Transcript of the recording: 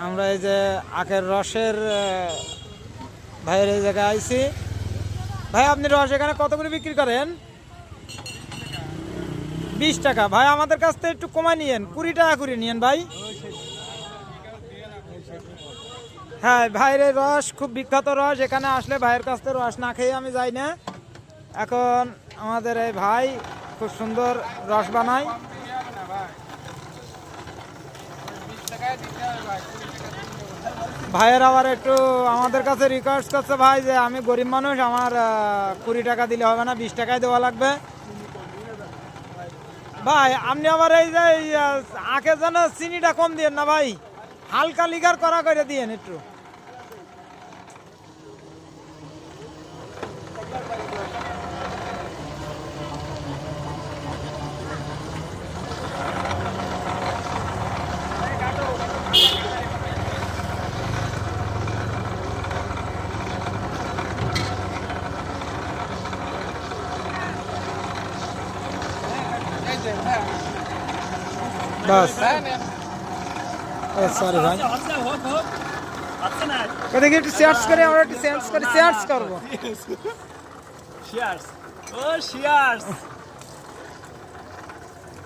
আমরা এই যে আখের রসের ভাইয়ের এই জায়গায় আইছি। ভাই আপনি রস এখানে কত করে বিক্রি করেন? 20 টাকা। ভাই আমাদের কাছ থেকে একটু কমায় নিয়েন, 20 টাকা করে নিয়েন ভাই। হ্যাঁ ভাইয়ের এই রস খুব বিখ্যাত রস, এখানে আসলে ভাইয়ের কাছ থেকে রস না খেয়ে আমি যাই না। এখন আমাদের এই ভাই খুব সুন্দর রস বানায়। ভাইয়ের আবার একটু আমাদের কাছে রিকোয়েস্ট করছে ভাই যে আমি গরিব মানুষ, আমার 20 টাকা দিলে হবে না, 20 টাকায় দেওয়া লাগবে। ভাই আপনি আবার এই যে আখে যেন চিনিটা কম দিয়েন না ভাই, হালকা লিগার করা করে দিয়েন একটু। বাস সরি ভাই, দেখি একটু শেয়ার্স করে, আমরা একটু শেয়ার্স করে শেয়ার্স করবো। শিয়ার্স ও শিয়ার্স